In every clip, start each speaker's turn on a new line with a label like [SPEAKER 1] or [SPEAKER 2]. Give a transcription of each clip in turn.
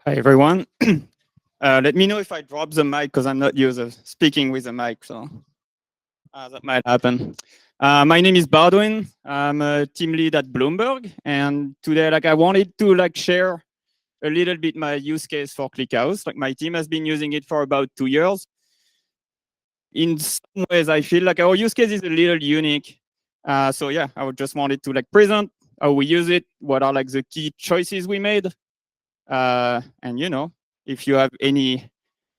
[SPEAKER 1] Hi, everyone. Let me know if I drop the mic because I'm not used to speaking with a mic, so that might happen. My name is Baldwin. I'm a team lead at Bloomberg, and today, I wanted to share a little bit my use case for ClickHouse. My team has been using it for about 2 years. In some ways, I feel like our use case is a little unique. So yeah, I would just wanted to present how we use it, what are the key choices we made, and if you have any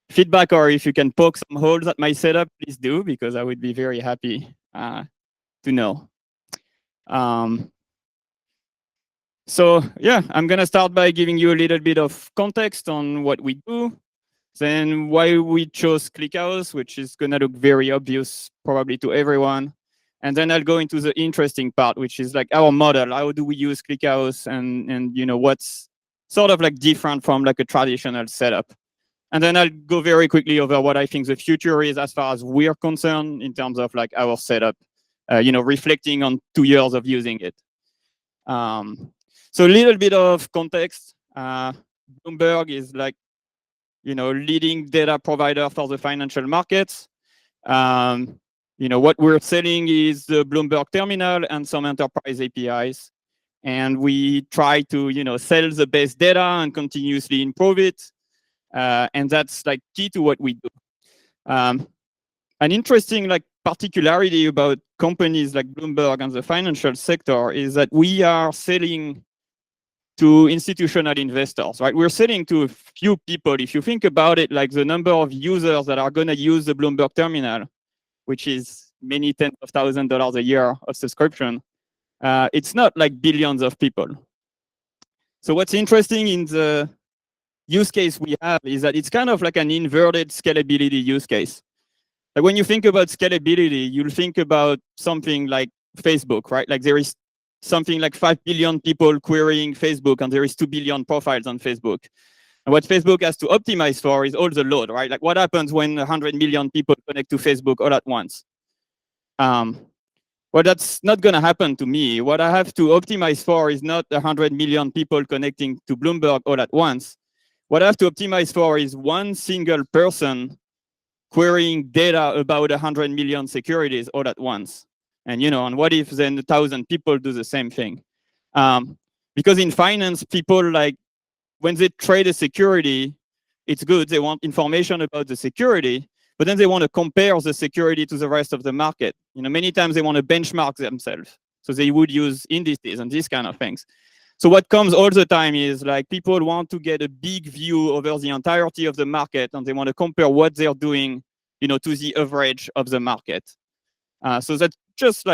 [SPEAKER 1] feedback or if you can poke some holes at my setup, please do, because I would be very happy to know. So yeah, I'm gonna start by giving you a little bit of context on what we do, then why we chose ClickHouse, which is gonna look very obvious probably to everyone. And then I'll go into the interesting part, which is our model. How do we use ClickHouse and what's sort of different from a traditional setup. And then I'll go very quickly over what I think the future is as far as we're concerned in terms of our setup, reflecting on 2 years of using it. So a little bit of context. Bloomberg is leading data provider for the financial markets. What we're selling is the Bloomberg terminal and some enterprise APIs. And we try to sell the best data and continuously improve it. And that's key to what we do. An interesting particularity about companies like Bloomberg and the financial sector is that we are selling to institutional investors, right? We're selling to a few people. If you think about it, the number of users that are going to use the Bloomberg terminal, which is many tens of thousands of dollars a year of subscription, it's not billions of people. So what's interesting in the use case we have is that it's kind of an inverted scalability use case. When you think about scalability, you'll think about something like Facebook, right? There is something like 5 billion people querying Facebook, and there is 2 billion profiles on Facebook. And what Facebook has to optimize for is all the load, right? What happens when 100 million people connect to Facebook all at once? Well, that's not going to happen to me. What I have to optimize for is not 100 million people connecting to Bloomberg all at once. What I have to optimize for is one single person querying data about 100 million securities all at once. And what if then 1,000 people do the same thing? Because in finance, people when they trade a security, it's good. They want information about the security, but then they want to compare the security to the rest of the market. Many times they want to benchmark themselves. So they would use indices and these kind of things. So what comes all the time is people want to get a big view over the entirety of the market, and they want to compare what they're doing, to the average of the market. So that just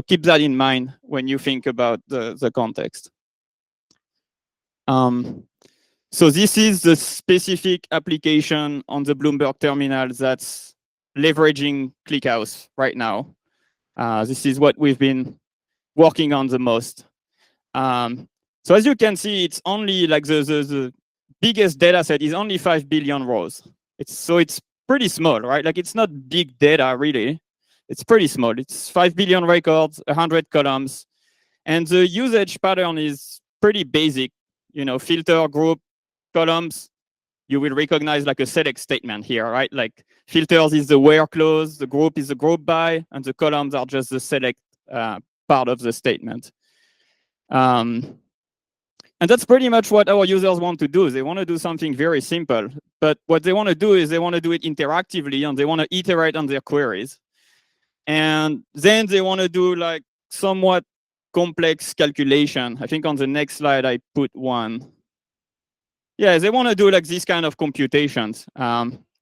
[SPEAKER 1] keep that in mind when you think about the context. So this is the specific application on the Bloomberg terminal that's leveraging ClickHouse right now. This is what we've been working on the most. So as you can see, it's only the biggest data set is only 5 billion rows. It's pretty small, right? It's not big data really. It's pretty small. It's 5 billion records, 100 columns. And the usage pattern is pretty basic. Filter, group, columns. You will recognize a select statement here, right? Filters is the where clause, the group is the group by, and the columns are just the select part of the statement. And that's pretty much what our users want to do. They want to do something very simple. But what they want to do is they want to do it interactively, and they want to iterate on their queries. And then they want to do somewhat complex calculation. I think on the next slide, I put one. Yeah, they want to do this kind of computations.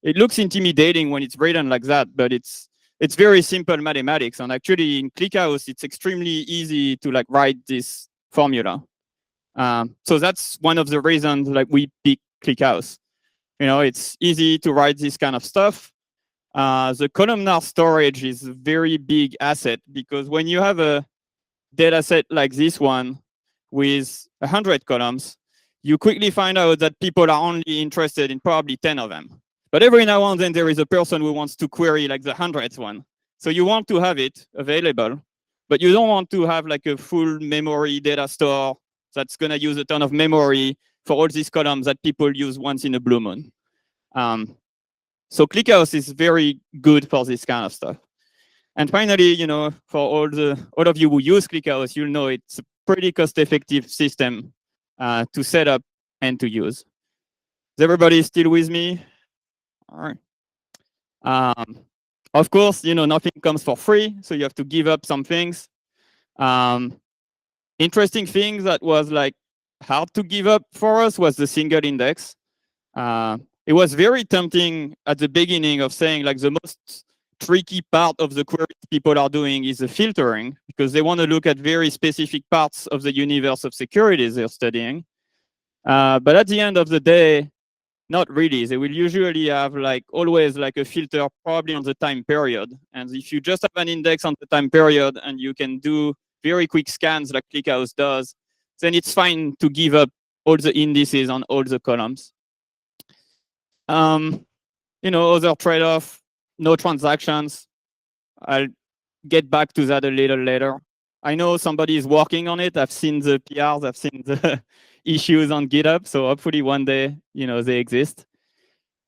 [SPEAKER 1] It looks intimidating when it's written like that, but it's very simple mathematics. And actually in ClickHouse, it's extremely easy to write this formula. So that's one of the reasons we pick ClickHouse. It's easy to write this kind of stuff. The columnar storage is a very big asset, because when you have a data set like this one with 100 columns, you quickly find out that people are only interested in probably 10 of them. But every now and then there is a person who wants to query the 100th one. So you want to have it available, but you don't want to have a full memory data store that's going to use a ton of memory for all these columns that people use once in a blue moon. So ClickHouse is very good for this kind of stuff. And finally, for all of you who use ClickHouse, you'll know it's a pretty cost-effective system to set up and to use. Is everybody still with me? All right. Of course, nothing comes for free, so you have to give up some things. Interesting thing that was like hard to give up for us was the single index. It was very tempting at the beginning of saying like the most tricky part of the query people are doing is the filtering, because they want to look at very specific parts of the universe of securities they're studying. But at the end of the day, not really. They will usually have always a filter probably on the time period. And if you just have an index on the time period and you can do very quick scans like ClickHouse does, then it's fine to give up all the indices on all the columns. Other trade-off, no transactions. I'll get back to that a little later. I know somebody is working on it. I've seen the PRs, I've seen the issues on GitHub. So hopefully one day, they exist.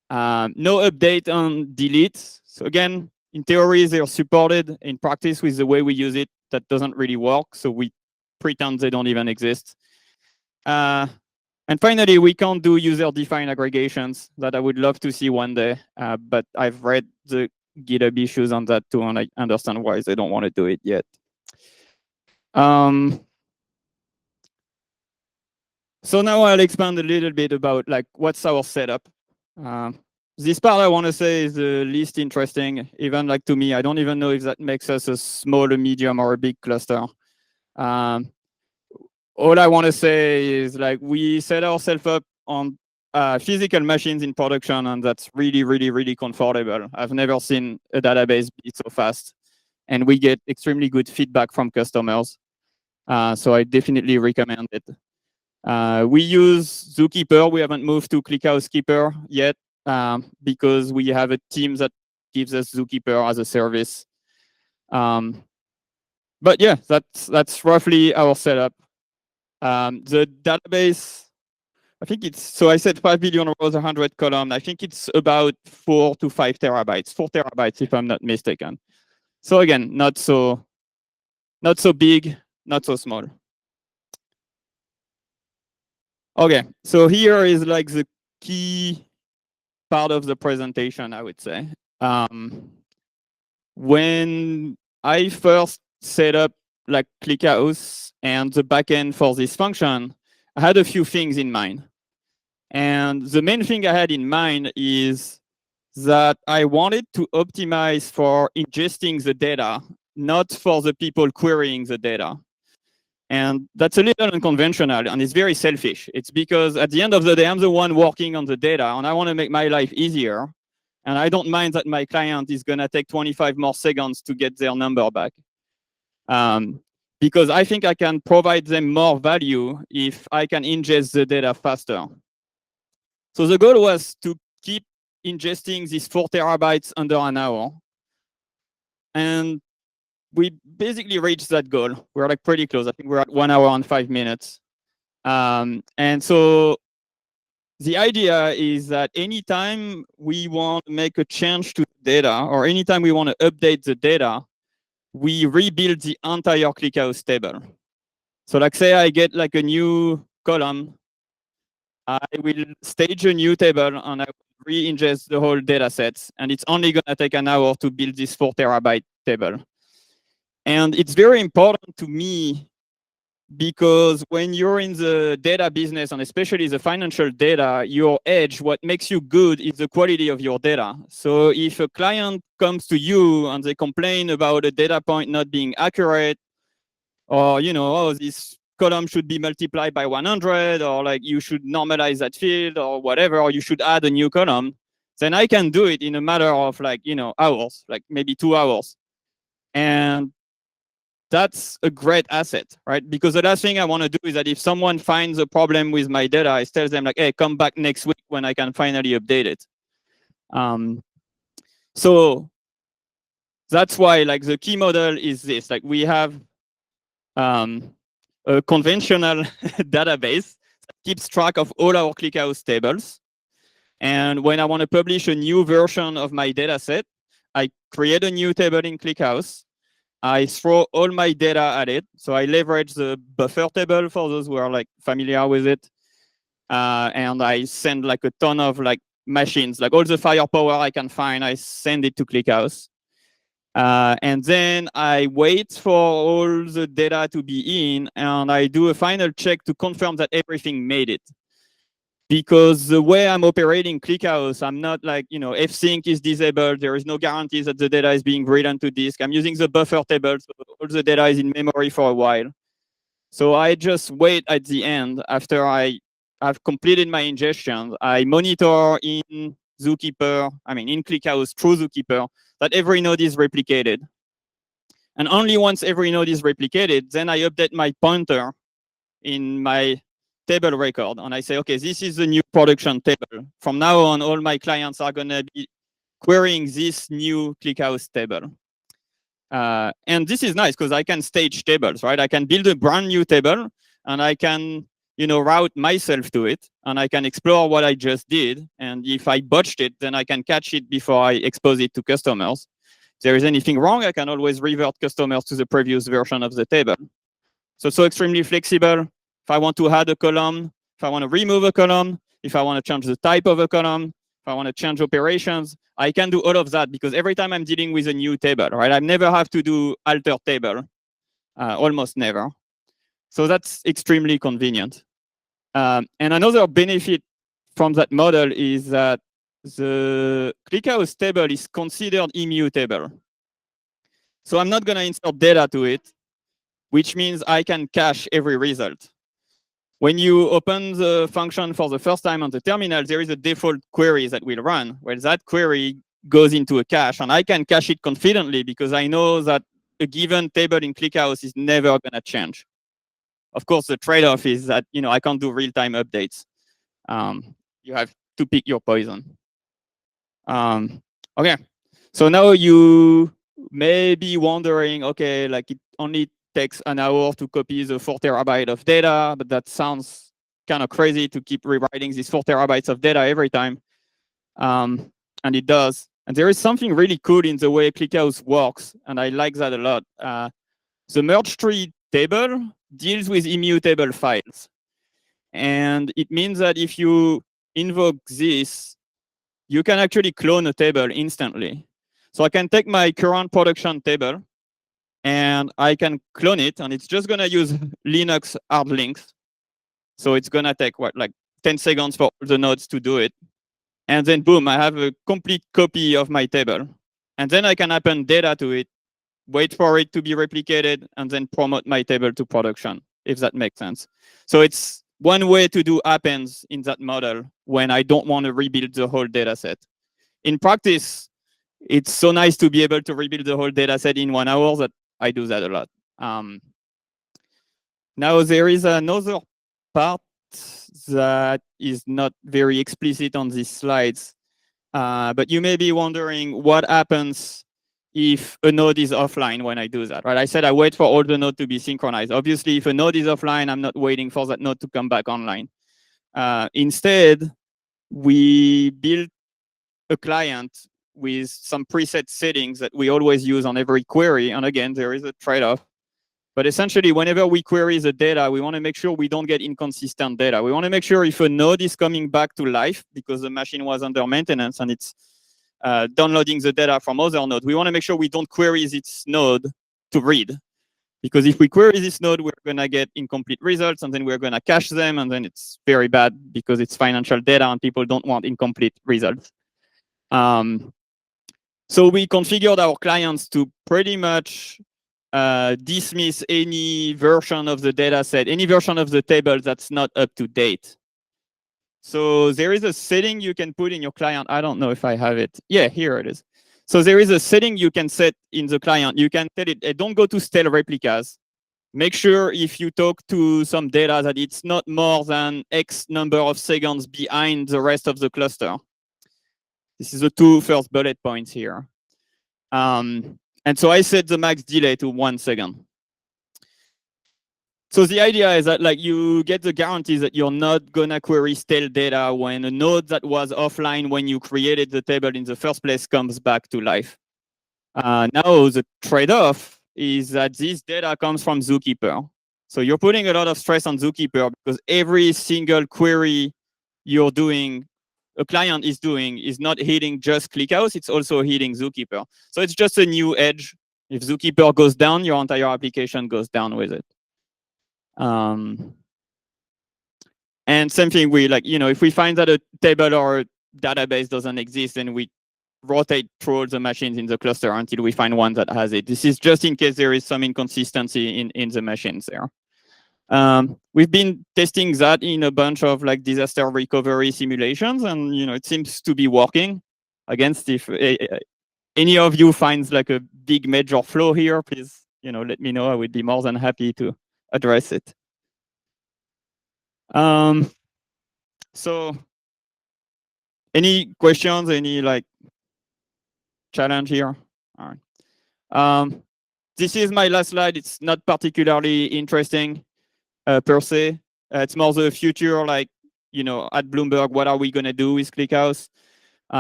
[SPEAKER 1] No update on delete. So again, in theory, they're supported. In practice, with the way we use it, that doesn't really work. So we pretend they don't even exist. And finally, we can't do user-defined aggregations that I would love to see one day. But I've read the GitHub issues on that too, and I understand why they don't want to do it yet. So now I'll expand a little bit about what's our setup. This part I want to say is the least interesting, even to me. I don't even know if that makes us a small, a medium, or a big cluster. All I want to say is we set ourselves up on physical machines in production, and that's really, really, really comfortable. I've never seen a database be so fast, and we get extremely good feedback from customers. So I definitely recommend it. We use Zookeeper. We haven't moved to ClickHouse Keeper yet because we have a team that gives us Zookeeper as a service. But yeah, that's roughly our setup. The database, I think it's, so I said 5 billion rows, 100 columns. I think it's about 4 to 5 terabytes, 4 terabytes if I'm not mistaken. So again, not so big, not so small. Okay, so here is the key part of the presentation, I would say. When I first set up ClickHouse and the backend for this function, I had a few things in mind. And the main thing I had in mind is that I wanted to optimize for ingesting the data, not for the people querying the data. And that's a little unconventional, and it's very selfish. It's because at the end of the day, I'm the one working on the data, and I want to make my life easier. And I don't mind that my client is going to take 25 more seconds to get their number back. Because I think I can provide them more value if I can ingest the data faster. So the goal was to keep ingesting these 4 terabytes under an hour. And we basically reached that goal. We're pretty close. I think we're at 1 hour and 5 minutes. And so the idea is that anytime we want to make a change to the data, or anytime we want to update the data, we rebuild the entire ClickHouse table. So say I get a new column, I will stage a new table and I will re-ingest the whole data set. And it's only going to take an hour to build this 4 terabyte table. And it's very important to me because when you're in the data business, and especially the financial data, your edge, what makes you good is the quality of your data. So if a client comes to you and they complain about a data point not being accurate, or, oh, this column should be multiplied by 100, or you should normalize that field or whatever, or you should add a new column, then I can do it in a matter of hours, maybe 2 hours. And that's a great asset, right? Because the last thing I want to do is that if someone finds a problem with my data, I tell them hey, come back next week when I can finally update it. So that's why the key model is this. We have a conventional database keeps track of all our ClickHouse tables. And when I want to publish a new version of my data set, I create a new table in ClickHouse. I throw all my data at it. So I leverage the buffer table for those who are like familiar with it. And I send like a ton of like machines, like all the firepower I can find, I send it to ClickHouse. And then I wait for all the data to be in, and I do a final check to confirm that everything made it. Because the way I'm operating ClickHouse, I'm not like, fsync is disabled. There is no guarantee that the data is being written to disk. I'm using the buffer table, so all the data is in memory for a while. So I just wait at the end after I've completed my ingestion. I monitor in Zookeeper, in ClickHouse through Zookeeper, that every node is replicated. And only once every node is replicated, then I update my pointer in my table record. And I say, okay, this is the new production table. From now on, all my clients are going to be querying this new ClickHouse table. And this is nice because I can stage tables, right? I can build a brand new table and I can, route myself to it and I can explore what I just did. And if I botched it, then I can catch it before I expose it to customers. If there is anything wrong, I can always revert customers to the previous version of the table. So it's so extremely flexible. If I want to add a column, if I want to remove a column, if I want to change the type of a column, if I want to change operations, I can do all of that because every time I'm dealing with a new table, right? I never have to do alter table, almost never. So that's extremely convenient. And another benefit from that model is that the ClickHouse table is considered immutable. So I'm not going to insert data to it, which means I can cache every result. When you open the function for the first time on the terminal, there is a default query that will run. Well, that query goes into a cache, and I can cache it confidently because I know that a given table in ClickHouse is never going to change. Of course, the trade-off is that I can't do real-time updates. You have to pick your poison. Okay, so now you may be wondering, okay, like it only takes an hour to copy the 4 terabytes of data, but that sounds kind of crazy to keep rewriting these 4 terabytes of data every time. And it does. And there is something really cool in the way ClickHouse works, and I like that a lot. The merge tree table deals with immutable files. And it means that if you invoke this, you can actually clone a table instantly. So I can take my current production table and I can clone it, and it's just gonna use Linux hard links. So it's gonna take like 10 seconds for all the nodes to do it. And then boom, I have a complete copy of my table. And then I can append data to it, wait for it to be replicated, and then promote my table to production, if that makes sense. So it's one way to do appends in that model when I don't want to rebuild the whole data set. In practice, it's so nice to be able to rebuild the whole data set in 1 hour that I do that a lot. Now, there is another part that is not very explicit on these slides, but you may be wondering what happens if a node is offline when I do that, right? I said I wait for all the nodes to be synchronized. Obviously, if a node is offline, I'm not waiting for that node to come back online. Instead, we build a client with some preset settings that we always use on every query. And again, there is a trade-off. But essentially, whenever we query the data, we want to make sure we don't get inconsistent data. We want to make sure if a node is coming back to life because the machine was under maintenance and it's downloading the data from other nodes, we want to make sure we don't query this node to read. Because if we query this node, we're going to get incomplete results, and then we're going to cache them, and then it's very bad because it's financial data, and people don't want incomplete results. So we configured our clients to pretty much dismiss any version of the data set, any version of the table that's not up to date. So there is a setting you can put in your client. I don't know if I have it. Yeah, here it is. So there is a setting you can set in the client. You can tell it, hey, don't go to stale replicas. Make sure if you talk to some data that it's not more than X number of seconds behind the rest of the cluster. This is the 2 first bullet points here. And so I set the max delay to 1 second. So the idea is that like you get the guarantee that you're not gonna query stale data when a node that was offline when you created the table in the first place comes back to life. Now the trade-off is that this data comes from Zookeeper. So you're putting a lot of stress on Zookeeper because every single query you're doing, a client is doing, is not hitting just ClickHouse, it's also hitting Zookeeper. So it's just a new edge. If Zookeeper goes down, your entire application goes down with it. And same thing, we like, if we find that a table or a database doesn't exist, then we rotate through all the machines in the cluster until we find one that has it. This is just in case there is some inconsistency in the machines there. We've been testing that in a bunch of like disaster recovery simulations, and it seems to be working. Against if any of you finds like a big major flaw here, please let me know. I would be more than happy to address it. So any questions, any like challenge here? All right. This is my last slide. It's not particularly interesting per se. It's more the future, like, at Bloomberg, what are we going to do with ClickHouse?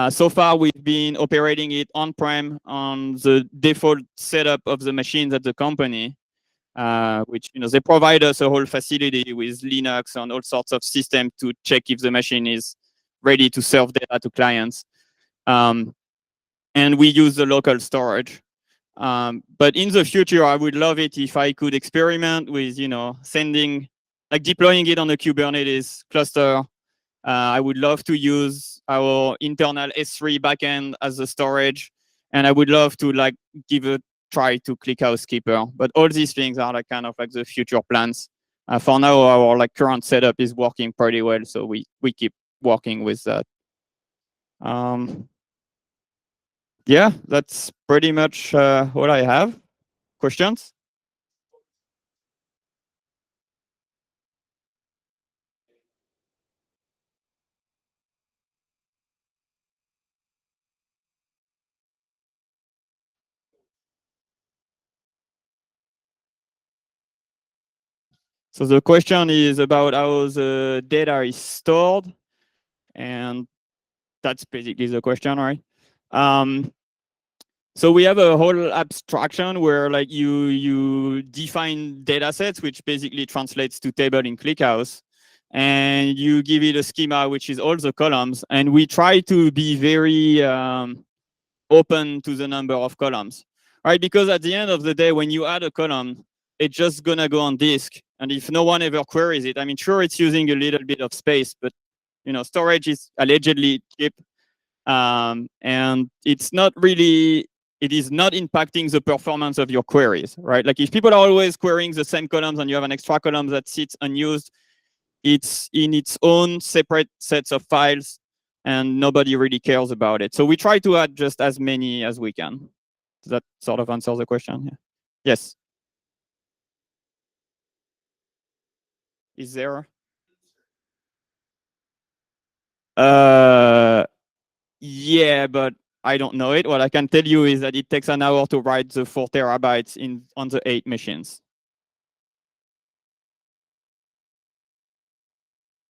[SPEAKER 1] So far, we've been operating it on-prem on the default setup of the machines at the company, which, they provide us a whole facility with Linux and all sorts of systems to check if the machine is ready to serve data to clients. And we use the local storage. But in the future, I would love it if I could experiment with, deploying it on a Kubernetes cluster. I would love to use our internal S3 backend as a storage. And I would love to give a try to ClickHouse Keeper. But all these things are kind of the future plans. For now, our current setup is working pretty well. So we keep working with that. Yeah, that's pretty much what I have. Questions? So the question is about how the data is stored. And that's basically the question, right? So we have a whole abstraction where you define data sets, which basically translates to table in ClickHouse. And you give it a schema, which is all the columns. And we try to be very open to the number of columns, right? Because at the end of the day, when you add a column, it's just gonna go on disk. And if no one ever queries it, I mean, sure, it's using a little bit of space, but storage is allegedly cheap. And it's not really, it is not impacting the performance of your queries, right? Like if people are always querying the same columns and you have an extra column that sits unused, it's in its own separate sets of files and nobody really cares about it. So we try to add just as many as we can. Does that sort of answer the question? Yeah. Yes. Is there? Yeah, but I don't know it. What I can tell you is that it takes an hour to write the 4 terabytes on the 8 machines.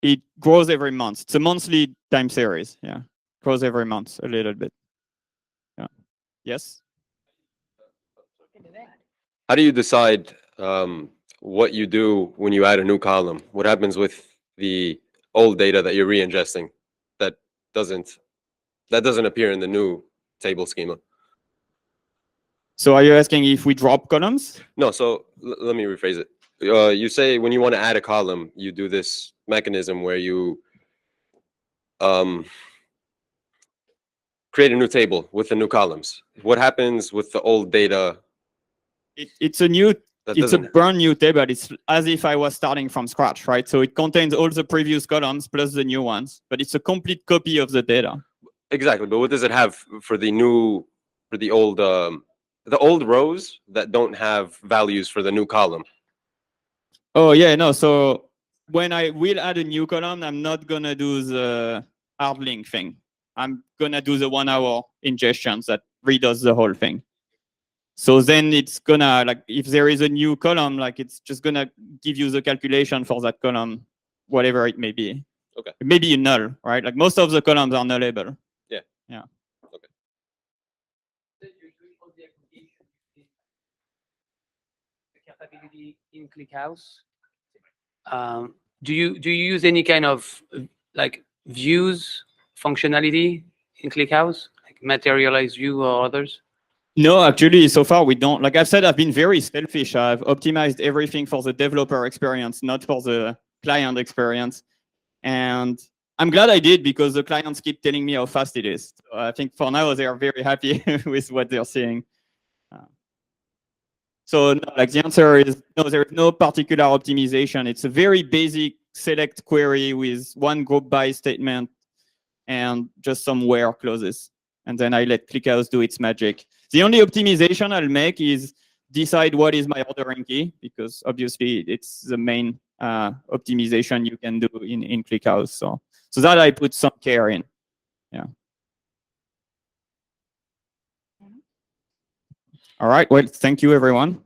[SPEAKER 1] It grows every month. It's a monthly time series. Yeah, grows every month a little bit. Yeah. Yes.
[SPEAKER 2] How do you decide what you do when you add a new column? What happens with the old data that you're re-ingesting that doesn't appear in the new table schema?
[SPEAKER 1] So are you asking if we drop columns?
[SPEAKER 2] No. So let me rephrase it. You say when you want to add a column, you do this mechanism where you create a new table with the new columns. What happens with the old data?
[SPEAKER 1] It's a brand new table. It's as if I was starting from scratch, right? So it contains all the previous columns plus the new ones, but it's a complete copy of the data.
[SPEAKER 2] Exactly. But what does it have for the old rows that don't have values for the new column?
[SPEAKER 1] Oh yeah, no. So when I will add a new column, I'm not gonna do the hard link thing. I'm gonna do the 1 hour ingestions that redoes the whole thing. So then it's gonna, like, if there is a new column, like, it's just gonna give you the calculation for that column, whatever it may be.
[SPEAKER 2] Okay.
[SPEAKER 1] Maybe a null, right? Like most of the columns are nullable.
[SPEAKER 2] Yeah.
[SPEAKER 1] Yeah.
[SPEAKER 2] Okay.
[SPEAKER 3] Capability in ClickHouse. Do you use any kind of like views functionality in ClickHouse, like materialized view or others?
[SPEAKER 1] No, actually, so far we don't. Like I've said, I've been very selfish. I've optimized everything for the developer experience, not for the client experience. And I'm glad I did, because the clients keep telling me how fast it is. So I think for now they are very happy with what they're seeing. So no, like the answer is no, there is no particular optimization. It's a very basic select query with one group by statement and just some where clauses. And then I let ClickHouse do its magic. The only optimization I'll make is decide what is my ordering key, because obviously it's the main optimization you can do in ClickHouse. So that I put some care in. Yeah. All right. Well, thank you, everyone.